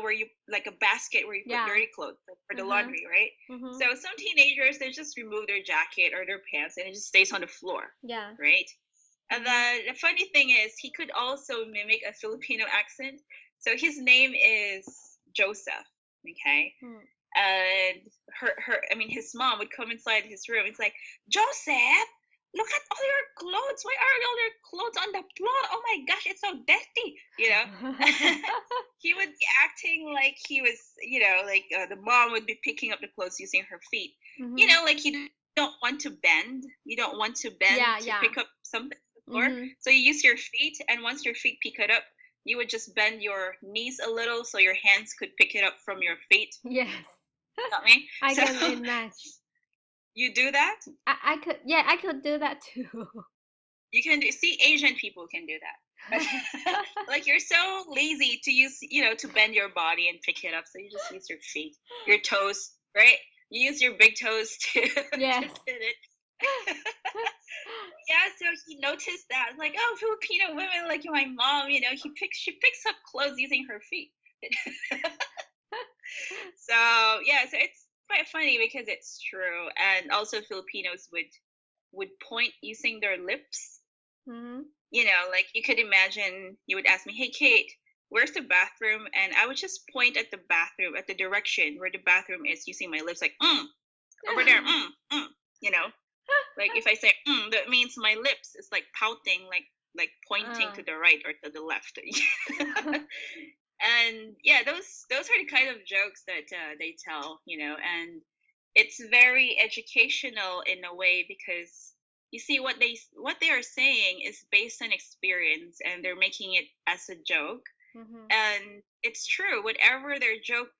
B: where you like a basket where you put
A: Yeah.
B: dirty clothes for the
A: Uh-huh.
B: laundry, right?
A: Mhm.
B: So some teenagers they just remove their jacket or their pants and it just stays on the floor,
A: Yeah.
B: right? And
A: Mhm.
B: then the funny thing is he could also mimic a Filipino accent. So his name is Joseph, okay?
A: Mm.
B: And her I mean his mom would come inside his room. It's like, Joseph, look at all your clothes. Why are all your clothes on the floor? Oh my gosh, it's so dirty. He would be acting like he was, like the mom would be picking up the clothes using her feet. Like you don't want to bend. You don't want to bend
A: Yeah,
B: to
A: yeah.
B: pick up something on the floor. So you use your feet, and once your feet pick it up, you would just bend your knees a little so your hands could pick it up from your feet.
A: Yes.
B: Got me?
A: I
B: So
A: can imagine.
B: you do that?
A: I could do that too.
B: You can do, see, Asian people can do that. Like you're so lazy to use, to bend your body and pick it up, so you just use your feet, your toes, right? You use your big toes to to
A: Yes.
B: pin it. Yeah, so he noticed that, like, oh, Filipino women like my mom, she picks up clothes using her feet. So yeah, so it's quite funny because it's true, and also Filipinos would point using their lips. Like you could imagine you would ask me, "Hey Kate, where's the bathroom?" And I would just point at the bathroom, at the direction where the bathroom is, using my lips, like over there, you know. Like if I say that means my lips is like pouting, like pointing to the right or to the left. And yeah, those are the kind of jokes that they tell, and it's very educational in a way, because you see what they are saying is based on experience, and they're making it as a joke. And it's true, whatever their joke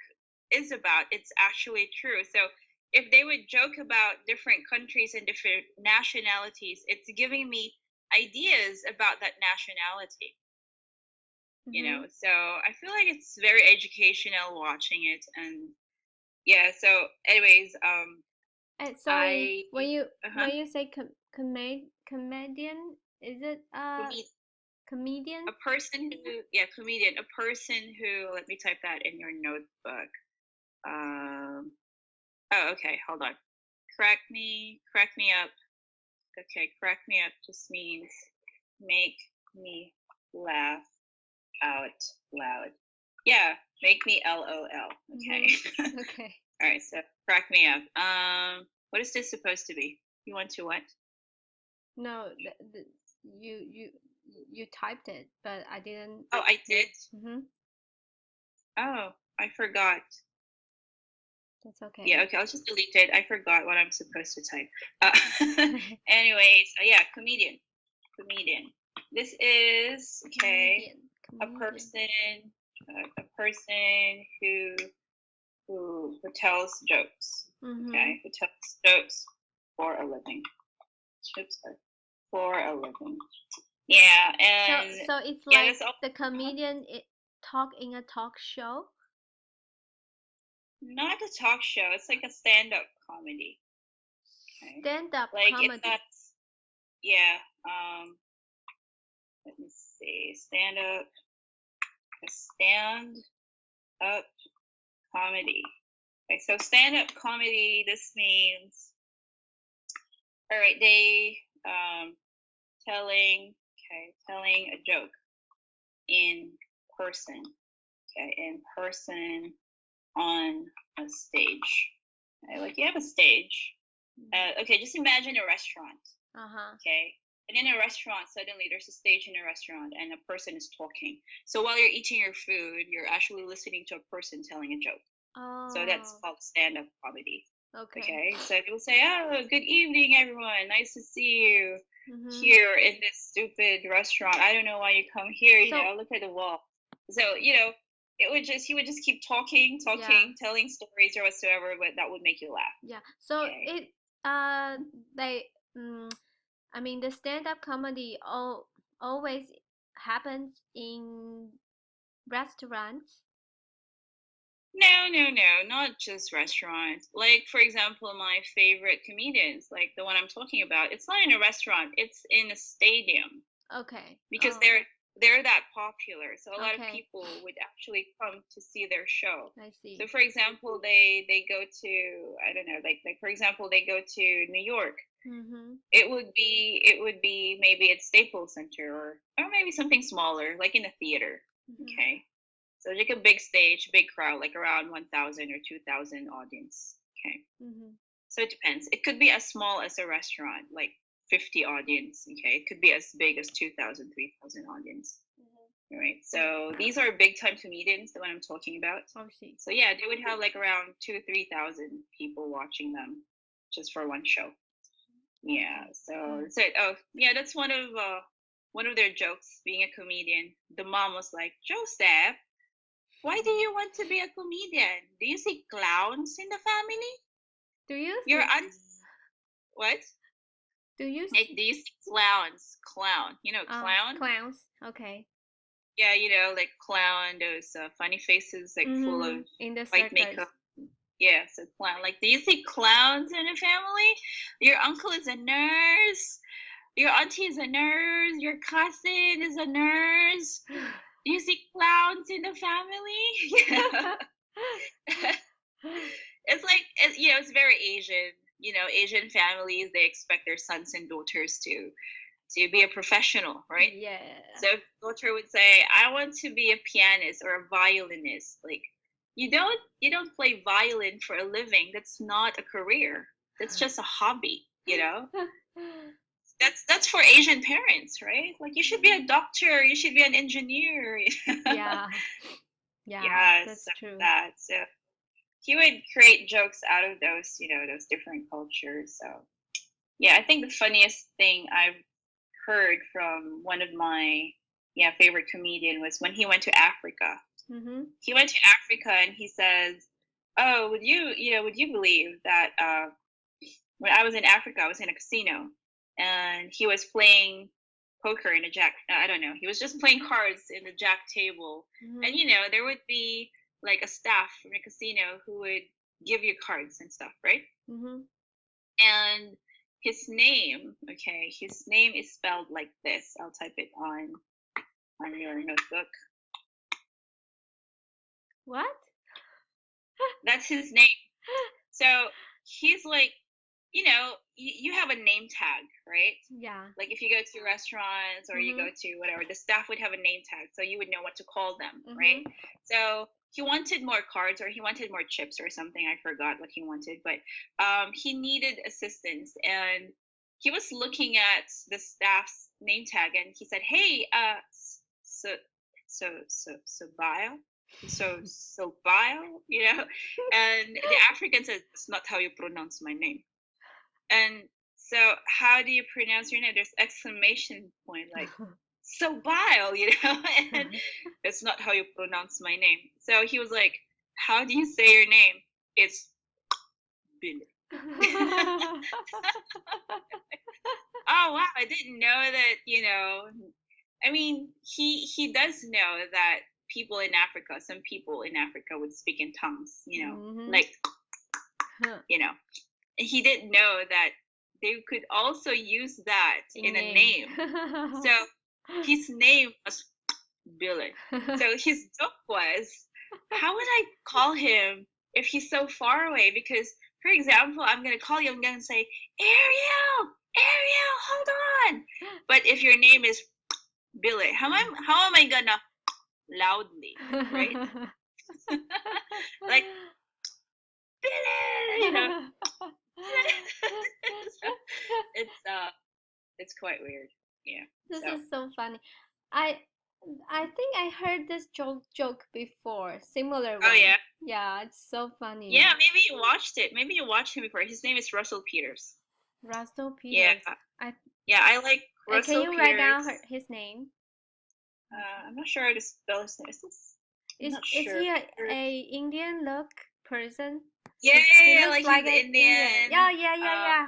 B: is about, it's actually true. So if they would joke about different countries and different nationalities, it's giving me ideas about that nationality. So I feel like it's very educational watching it. And yeah, so anyways,
A: And sorry,
B: I
A: when you say comedian, is it
B: comed-
A: comedian?
B: a person who, yeah, comedian, a person who, let me type that in your notebook. Oh, okay, hold on. Crack me up. Okay, crack me up just means make me laugh out loud. Yeah, make me LOL. Okay.
A: Okay.
B: All right, so crack me up. What is this supposed to be? You want to what?
A: No, you you you typed it, but I didn't.
B: Oh, I did.
A: Mm-hmm.
B: Oh, I forgot.
A: That's okay.
B: Yeah, okay, I'll just delete it. I forgot what I'm supposed to type. Anyways, yeah, comedian. Comedian. This is okay.
A: Comedian.
B: A person who tells jokes. Okay, who tells jokes for a living. Jokes for a living. Yeah, and
A: So it's
B: yeah,
A: like
B: that's all.
A: the comedian talk in a talk show.
B: Not a talk show. It's like a stand-up comedy. Okay,
A: Stand up
B: like it's
A: comedy.
B: not. Yeah. Let me see. Stand-up comedy. Okay, so stand-up comedy. This means, all right, they telling a joke in person. Okay, in person on a stage. Okay, like you have a stage. Okay, just imagine a restaurant. Okay, and in a restaurant, suddenly there's a stage in a restaurant, and a person is talking. So while you're eating your food, you're actually listening to a person telling a joke. So that's called stand-up comedy. Okay, so people say, "Oh, good evening, everyone. Nice to see you here in this stupid restaurant. I don't know why you come here. Look at the wall." So he would just keep talking, telling stories or whatsoever, but that would make you laugh.
A: Yeah. So they I mean the stand-up comedy always happens in restaurants.
B: No, not just restaurants. Like, for example, my favorite comedians, like the one I'm talking about, it's not in a restaurant, it's in a stadium.
A: Okay.
B: Because they're that popular. So a lot of people would actually come to see their show.
A: I see.
B: So for example, they go to, I don't know, like for example, they go to New York. It would be maybe at Staples Center, or maybe something smaller, like in a theater. Okay. So like a big stage, big crowd, like around 1,000 or 2,000 audience. Okay. So it depends. It could be as small as a restaurant, like 50 audience. Okay, it could be as big as 2,000, 3,000 audience. Right. So these are big time comedians, the one I'm talking about.
A: Oh, see.
B: So yeah, they would have like around 2,000 to 3,000 people watching them just for one show. Yeah. So oh yeah, that's one of their jokes. Being a comedian, the mom was like, Joseph, why do you want to be a comedian? Do you see clowns in the family?
A: Do you
B: Your
A: see?
B: aunt, what?
A: Do you
B: Like,
A: see?
B: do you see clowns? Clown. You know, clown?
A: Clowns. Okay.
B: Yeah, like clown, those funny faces, like full of
A: In the
B: white
A: circus.
B: makeup. Yeah, so clown. Like, do you see clowns in the family? Your uncle is a nurse. Your auntie is a nurse. Your cousin is a nurse. Do you see clowns in the family? It's like, it's very Asian. Asian families, they expect their sons and daughters to be a professional, right?
A: Yeah.
B: So if daughter would say, I want to be a pianist or a violinist, like, you don't play violin for a living. That's not a career. That's just a hobby, That's for Asian parents, right? Like, you should be a doctor, you should be an engineer.
A: Yeah. Yeah,
B: Yeah,
A: that's
B: so
A: true.
B: that. So he would create jokes out of those, those different cultures. So yeah, I think the funniest thing I've heard from one of my favorite comedian was when he went to Africa.
A: Mm-hmm.
B: He went to Africa and he says, "Oh, would you believe that when I was in Africa, I was in a casino and he was playing poker in a jack. I don't know. He was just playing cards in the jack table, and there would be like a staff from a casino who would give you cards and stuff, right?
A: Mm-hmm.
B: And his name is spelled like this. I'll type it on your notebook.
A: What?
B: That's his name. So he's like, you have a name tag, right?
A: Yeah.
B: Like, if you go to restaurants or you go to whatever, the staff would have a name tag, so you would know what to call them, right? So he wanted more cards, or he wanted more chips or something. I forgot what he wanted, but he needed assistance, and he was looking at the staff's name tag, and he said, "Hey, bio." So bio, and the African said, "That's not how you pronounce my name." And so, how do you pronounce your name? There's exclamation point, like, so bile, and that's not how you pronounce my name. So he was like, how do you say your name? It's Billy. Oh, wow, I didn't know that, I mean, he does know that some people in Africa would speak in tongues, like, and he didn't know that they could also use that in a name. So his name was Billy. So his joke was, how would I call him if he's so far away? Because, for example, I'm going to call you, I'm going to say, Ariel, hold on. But if your name is Billy, how am I going to loudly, right? Like, Billy, it's quite weird. Yeah.
A: This is so funny. I think I heard this joke before. Similar one.
B: Oh yeah.
A: Yeah, it's so funny.
B: Yeah, maybe you watched it. Maybe you watched him before. His name is Russell Peters.
A: Russell Peters.
B: Yeah, I like Russell
A: Can you
B: Peters.
A: write down his name?
B: I'm not sure how to spell his name.
A: Is he a Indian look person?
B: Yeah, like he's Indian.
A: Yeah.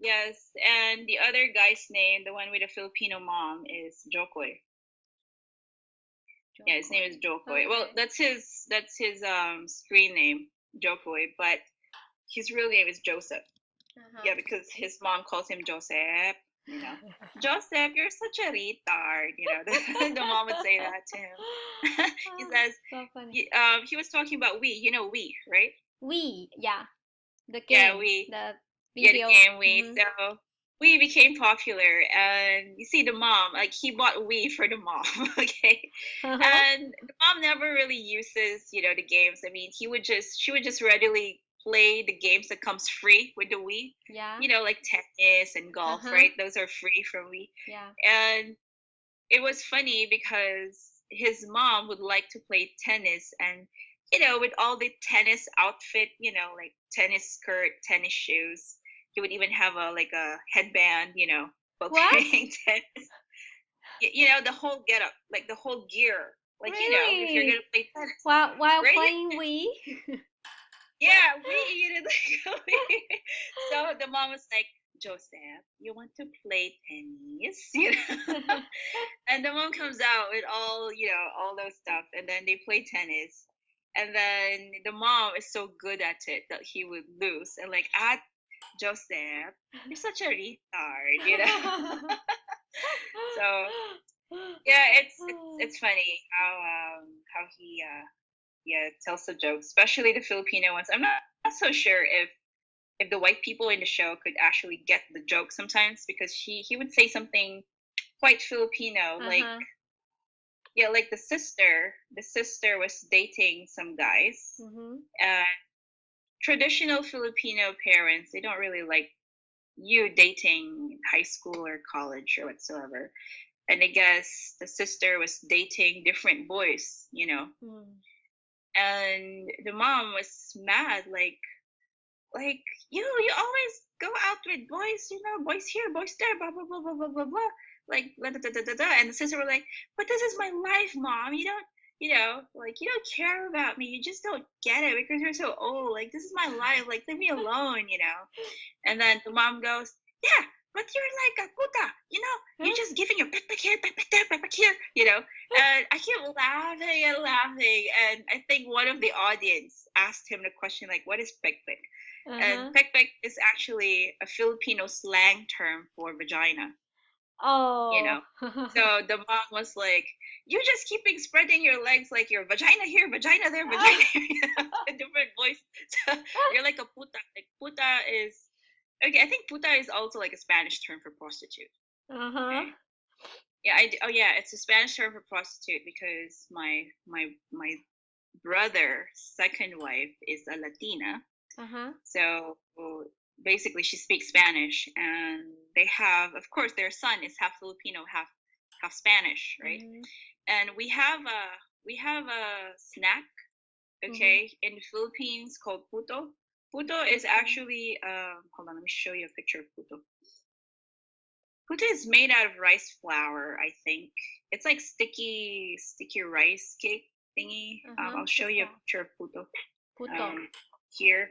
B: Yes, and the other guy's name, the one with the Filipino mom, is Jokoy. Yeah, his name is Jokoy. Okay. Well, that's his screen name, Jokoy, but his real name is Joseph. Yeah, because his mom calls him Joseph. Joseph, you're such a retard. The mom would say that to him. He says, so funny. He was talking about we, we, right?
A: We, yeah. The game.
B: Yeah, we.
A: The video.
B: Yeah, the game we. So we became popular, and you see the mom, like, he bought Wii for the mom, okay? And the mom never really uses, the games. I mean, she would just readily play the games that comes free with the Wii.
A: Yeah.
B: You know, like tennis and golf,
A: Uh-huh.
B: right? Those are free from Wii.
A: Yeah.
B: And it was funny because his mom would like to play tennis, and with all the tennis outfit, like tennis skirt, tennis shoes. He would even have a headband, while
A: What?
B: playing tennis. The whole getup, like the whole gear. Like, if you're gonna
A: Really?
B: play tennis.
A: While
B: Right?
A: playing Wii?
B: Yeah, we eat it like so the mom was like, Joseph, you want to play tennis? And the mom comes out with all those stuff, and then they play tennis. And then the mom is so good at it that he would lose. And like, Joseph, you're such a retard. So yeah, it's funny how he tells the jokes, especially the Filipino ones. I'm not so sure if the white people in the show could actually get the joke sometimes, because he would say something quite Filipino, like
A: Uh-huh.
B: like the sister was dating some guys.
A: Mm-hmm.
B: Traditional Filipino parents, they don't really like you dating in high school or college or whatsoever. And I guess the sister was dating different boys.
A: Mm.
B: And the mom was mad, like you always go out with boys, boys here, boys there, blah blah blah blah blah blah blah, like blah, da, da, da, da, da. And the sister were like, but this is my life, mom. You don't care about me. You just don't get it because you're so old. Like, this is my life. Like, leave me alone. And then the mom goes, yeah, but you're like a puta. You're just giving your backpack here, backpack there, backpack here. And I keep laughing and laughing. And I think one of the audience asked him the question, like, what is backpack? And
A: Uh-huh.
B: pekpek is actually a Filipino slang term for vagina. you
A: Oh.
B: know. So the mom was like, "You just keeping spreading your legs like your vagina here, vagina there, vagina here, a different voice. So you're like a puta. Like puta is okay. I think puta is also like a Spanish term for prostitute.
A: Uh-huh.
B: Okay. Yeah. Oh yeah, it's a Spanish term for prostitute because my brother's second wife is a Latina.
A: Uh-huh.
B: So basically, she speaks Spanish, and they have, of course, their son is half Filipino, half Spanish, right?
A: Mm-hmm.
B: And we have a snack,
A: Mm-hmm.
B: okay, in the Philippines called puto. Puto is actually hold on, let me show you a picture of puto. Puto is made out of rice flour, I think. It's like sticky rice cake thingy.
A: Uh-huh.
B: I'll show
A: What's
B: you a
A: that?
B: picture of puto.
A: Puto.
B: Here.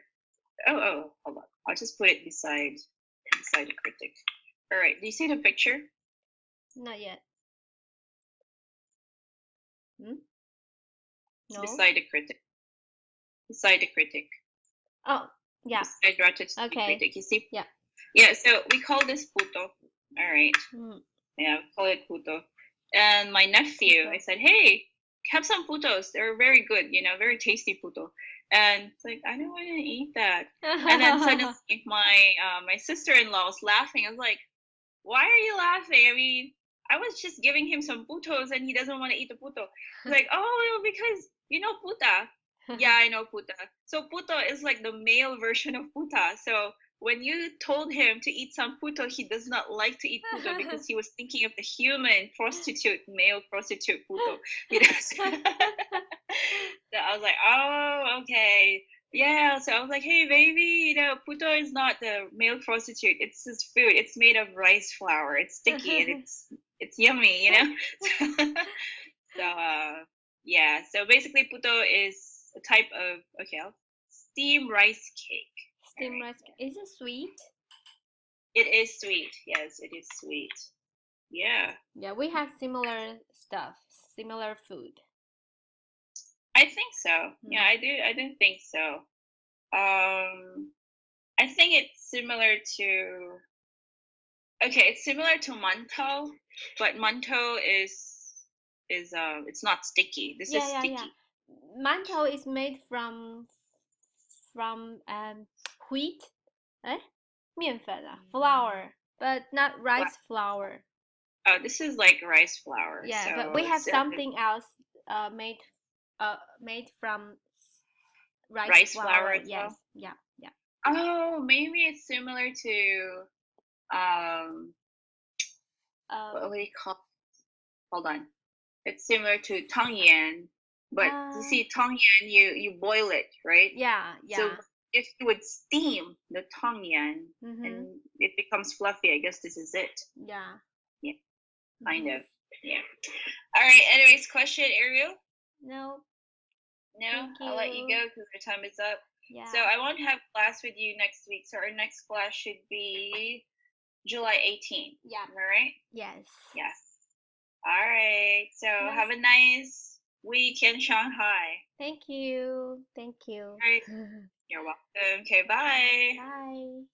B: Oh, hold on. I'll just put it beside the critic. All right. Do you see the picture?
A: Not yet. Hmm? No.
B: Beside the critic. Beside the critic.
A: Oh, yeah.
B: Beside Ratchet's the
A: Okay.
B: critic. You see?
A: Yeah.
B: Yeah. So we call this puto. All right.
A: Mm.
B: Yeah, we call it puto. And my nephew,
A: Puto.
B: I said, hey, have some putos. They're very good. Very tasty puto. And it's like, I don't want to eat that. And then suddenly my sister-in-law was laughing. I was like, why are you laughing? I mean, I was just giving him some putos and he doesn't want to eat the puto. He's like, oh, because puta. Yeah, I know puta. So puto is like the male version of puta. So when you told him to eat some puto, he does not like to eat puto because he was thinking of the human prostitute, male prostitute puto. So I was like, oh, okay. Yeah, so I was like, hey, baby, puto is not the male prostitute. It's his food. It's made of rice flour. It's sticky and it's yummy. So yeah. So basically, puto is a type of steamed rice cake.
A: Steamed rice. Is it sweet?
B: It is sweet. Yes, it is sweet. Yeah.
A: Yeah, we have similar stuff, similar food.
B: I think so. Yeah, I do think so. I think it's similar to it's similar to mantou, but mantou is it's not sticky. This is
A: Yeah.
B: sticky.
A: Mantou is made from wheat, 面粉啊 flour, but not rice flour.
B: Oh, this is like rice flour.
A: Yeah,
B: So
A: but we have
B: it's
A: something else made from Rice
B: rice flour
A: flour.
B: as
A: Yes.
B: well?
A: Yeah. Yeah.
B: Oh, maybe it's similar to um what do
A: Um.
B: you call? Hold on. It's similar to tang yan, but you
A: Uh.
B: see tang yan, you boil it, right?
A: Yeah.
B: So
A: Yeah.
B: if you would steam the tang yan
A: Mhm.
B: and it becomes fluffy, I guess this is it.
A: Yeah.
B: Yeah, kind
A: Mhm.
B: of. Yeah. All right. Anyways, question, Ariel?
A: No.
B: No,
A: Thank
B: I'll let you
A: you.
B: go because our time is up. So
A: Yeah.
B: I won't have class with you next week. So our next class should be July 18th.
A: Yeah.
B: Am I right?
A: Yes.
B: Yes. All right. So
A: Nice.
B: have a nice week in Shanghai.
A: Thank you. Thank you.
B: All right. You're welcome. Okay, bye.
A: Bye.